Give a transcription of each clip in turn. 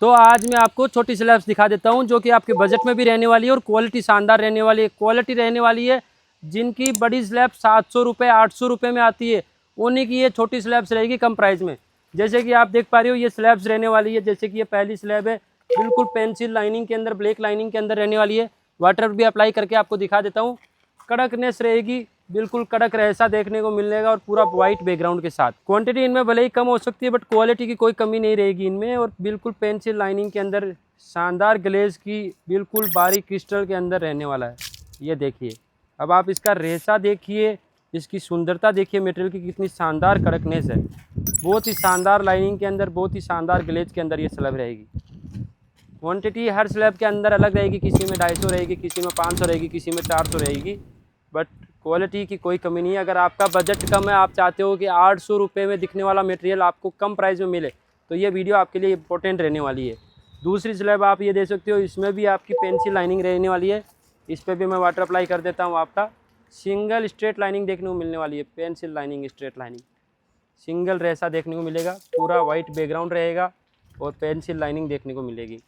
तो आज मैं आपको छोटी स्लैब्स दिखा देता हूं जो कि आपके बजट में भी रहने वाली है और क्वालिटी शानदार रहने वाली है। क्वालिटी रहने वाली है। जिनकी बड़ी स्लैब 700 रुपये 800 रुपये में आती है, उन्हीं की ये छोटी स्लैब्स रहेगी कम प्राइस में। जैसे कि आप देख पा रहे हो ये स्लैब्स रहने वाली है। जैसे कि ये पहली स्लैब है, बिल्कुल पेंसिल लाइनिंग के अंदर, ब्लैक लाइनिंग के अंदर रहने वाली है। वाटर भी अप्लाई करके आपको दिखा देता हूँ। कड़कनेस रहेगी, बिल्कुल कड़क ऐसा देखने को मिलेगा और पूरा वाइट बैकग्राउंड के साथ। क्वांटिटी इनमें भले ही कम हो सकती है बट क्वालिटी की कोई कमी नहीं रहेगी इनमें। और बिल्कुल पेंसिल लाइनिंग के अंदर शानदार ग्लेज की बिल्कुल बारीक क्रिस्टल के अंदर रहने वाला है। ये देखिए, अब आप इसका रेशा देखिए, इसकी सुंदरता देखिए, मटेरियल की कितनी शानदार कड़कनेस है। बहुत ही शानदार लाइनिंग के अंदर, बहुत ही शानदार ग्लेज के अंदर ये स्लैब रहेगी। क्वांटिटी हर स्लैब के अंदर अलग रहेगी, किसी में 250 रहेगी, किसी में 500 रहेगी, किसी में 400 रहेगी, बट क्वालिटी की कोई कमी नहीं है। अगर आपका बजट कम है, आप चाहते हो कि 800 रुपये में दिखने वाला मटेरियल आपको कम प्राइस में मिले, तो ये वीडियो आपके लिए इंपॉर्टेंट रहने वाली है। दूसरी स्लैब आप ये देख सकते हो, इसमें भी आपकी पेंसिल लाइनिंग रहने वाली है। इस पर भी मैं वाटर अप्लाई कर देता हूँ। आपका सिंगल स्ट्रेट लाइनिंग देखने को मिलने वाली है, pencil lining, straight lining, single रेसा देखने को मिलेगा। पूरा वाइट बैकग्राउंड रहेगा और पेंसिल लाइनिंग देखने को मिलेगी।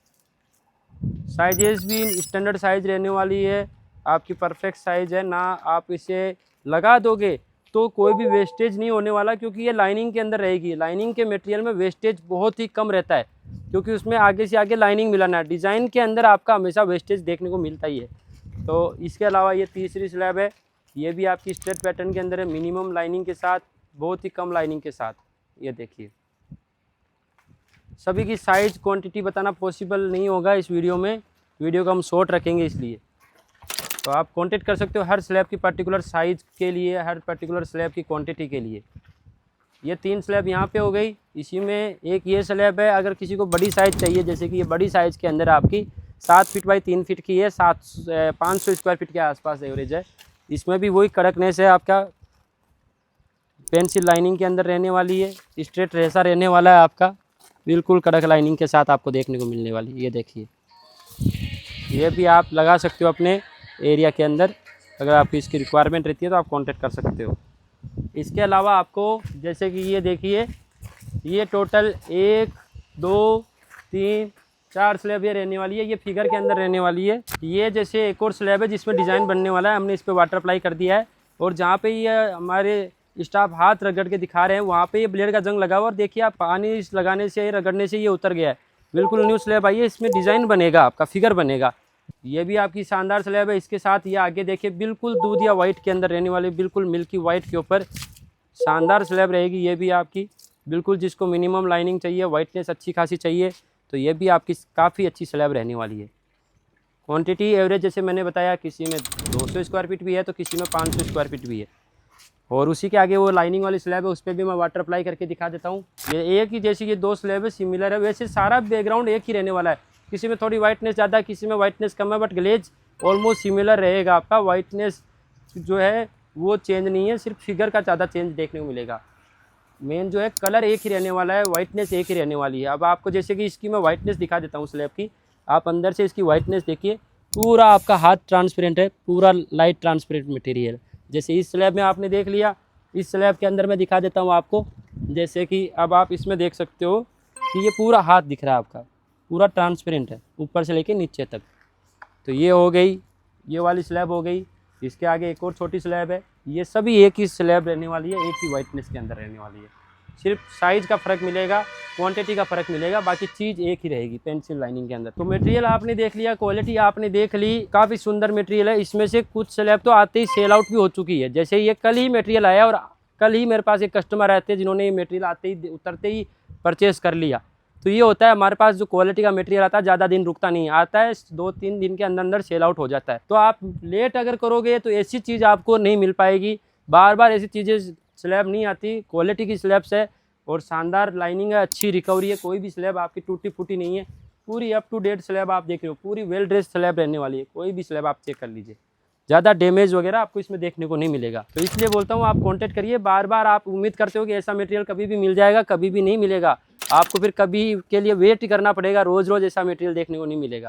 साइजेस भी स्टैंडर्ड साइज रहने वाली है, आपकी परफेक्ट साइज़ है ना। आप इसे लगा दोगे तो कोई भी वेस्टेज नहीं होने वाला, क्योंकि ये लाइनिंग के अंदर रहेगी। लाइनिंग के मटेरियल में वेस्टेज बहुत ही कम रहता है, क्योंकि उसमें आगे से आगे लाइनिंग मिलाना है। डिज़ाइन के अंदर आपका हमेशा वेस्टेज देखने को मिलता ही है। तो इसके अलावा ये तीसरी स्लैब है, ये भी आपकी स्ट्रेट पैटर्न के अंदर है, मिनिमम लाइनिंग के साथ, बहुत ही कम लाइनिंग के साथ। ये देखिए, सभी की साइज़ क्वांटिटी बताना पॉसिबल नहीं होगा इस वीडियो में, वीडियो को हम शॉर्ट रखेंगे इसलिए। तो आप कांटेक्ट कर सकते हो हर स्लैब की पर्टिकुलर साइज़ के लिए, हर पर्टिकुलर स्लैब की क्वांटिटी के लिए। ये 3 स्लैब यहाँ पे हो गई। इसी में एक ये स्लैब है, अगर किसी को बड़ी साइज़ चाहिए, जैसे कि ये बड़ी साइज़ के अंदर आपकी 7 फीट बाई 3 फीट की है, 500 स्क्वायर फीट के आसपास एवरेज है। इसमें भी वही कड़कनेस है, आपका पेंसिल लाइनिंग के अंदर रहने वाली है, स्ट्रेट रेसा रहने वाला है आपका, बिल्कुल कड़क लाइनिंग के साथ आपको देखने को मिलने वाली है। ये देखिए, ये भी आप लगा सकते हो अपने एरिया के अंदर। अगर आपकी इसकी रिक्वायरमेंट रहती है तो आप कांटेक्ट कर सकते हो। इसके अलावा आपको जैसे कि ये देखिए, ये टोटल 1 2 3 4 स्लैब ये रहने वाली है। ये फिगर के अंदर रहने वाली है। ये जैसे एक और स्लैब है जिसमें डिज़ाइन बनने वाला है, हमने इस पर वाटर अप्लाई कर दिया है। और जहाँ पे ये हमारे स्टाफ हाथ रगड़ के दिखा रहे हैं, वहाँ पे ये ब्लेड का जंग लगा हुआ, और देखिए आप पानी लगाने से, रगड़ने से ये उतर गया है। बिल्कुल न्यू स्लैब आई है, इसमें डिज़ाइन बनेगा, आपका फिगर बनेगा। ये भी आपकी शानदार स्लैब है। इसके साथ ये आगे देखिए, बिल्कुल दूध या वाइट के अंदर रहने वाली, बिल्कुल मिल्की वाइट के ऊपर शानदार स्लैब रहेगी। ये भी आपकी बिल्कुल, जिसको मिनिमम लाइनिंग चाहिए, वाइटनेस अच्छी खासी चाहिए, तो ये भी आपकी काफ़ी अच्छी स्लैब रहने वाली है। क्वांटिटी एवरेज जैसे मैंने बताया, किसी में 200 स्क्वायर फीट भी है तो किसी में 500 स्क्वायर फीट भी है। और उसी के आगे वो लाइनिंग वाली स्लैब है, उस पर भी मैं वाटर अप्लाई करके दिखा देता हूँ। ये एक ही जैसी ये 2 स्लैब है, सिमिलर है। वैसे सारा बैकग्राउंड एक ही रहने वाला है, किसी में थोड़ी वाइटनेस ज़्यादा है, किसी में वाइटनेस कम है, बट ग्लेज ऑलमोस्ट सिमिलर रहेगा आपका। वाइटनेस जो है वो चेंज नहीं है, सिर्फ फिगर का ज़्यादा चेंज देखने को मिलेगा। मेन जो है कलर एक ही रहने वाला है, वाइटनेस एक ही रहने वाली है। अब आपको जैसे कि इसकी मैं वाइटनेस दिखा देता हूँ स्लैब की, आप अंदर से इसकी वाइटनेस देखिए, पूरा आपका हाथ ट्रांसपेरेंट है, पूरा लाइट ट्रांसपेरेंट मटेरियल। जैसे इस स्लैब में आपने देख लिया, इस स्लैब के अंदर मैं दिखा देता हूँ आपको। जैसे कि अब आप इसमें देख सकते हो कि ये पूरा हाथ दिख रहा है आपका, पूरा ट्रांसपेरेंट है ऊपर से लेके नीचे तक। तो ये हो गई, ये वाली स्लैब हो गई। इसके आगे एक और छोटी स्लैब है। ये सभी एक ही स्लैब रहने वाली है, एक ही वाइटनेस के अंदर रहने वाली है। सिर्फ साइज़ का फ़र्क मिलेगा, क्वांटिटी का फ़र्क मिलेगा, बाकी चीज़ एक ही रहेगी पेंसिल लाइनिंग के अंदर। तो मटेरियल आपने देख लिया, क्वालिटी आपने देख ली, काफ़ी सुंदर मटेरियल है। इसमें से कुछ स्लैब तो आते ही सेल आउट भी हो चुकी है। जैसे ये कल ही मटेरियल आया और कल ही मेरे पास एक कस्टमर आए थे जिन्होंने ये मटेरियल आते ही, उतरते ही परचेज़ कर लिया। तो ये होता है, हमारे पास जो क्वालिटी का मटेरियल आता है ज़्यादा दिन रुकता नहीं, आता है 2-3 दिन के अंदर अंदर सेल आउट हो जाता है। तो आप लेट अगर करोगे तो ऐसी चीज़ आपको नहीं मिल पाएगी। बार बार ऐसी चीज़ें स्लैब नहीं आती। क्वालिटी की स्लैब्स है और शानदार लाइनिंग है, अच्छी रिकवरी है, कोई भी स्लैब आपकी टूटी फूटी नहीं है। पूरी अप टू डेट स्लैब आप देख रहे हो, पूरी वेल ड्रेस स्लैब रहने वाली है। कोई भी स्लैब आप चेक कर लीजिए, ज़्यादा डैमेज वगैरह आपको इसमें देखने को नहीं मिलेगा। तो इसलिए बोलता हूँ आप कांटेक्ट करिए। बार बार आप उम्मीद करते हो कि ऐसा मटेरियल कभी भी मिल जाएगा, कभी भी नहीं मिलेगा। आपको फिर कभी के लिए वेट करना पड़ेगा, रोज़ रोज़ ऐसा मटेरियल देखने को नहीं मिलेगा।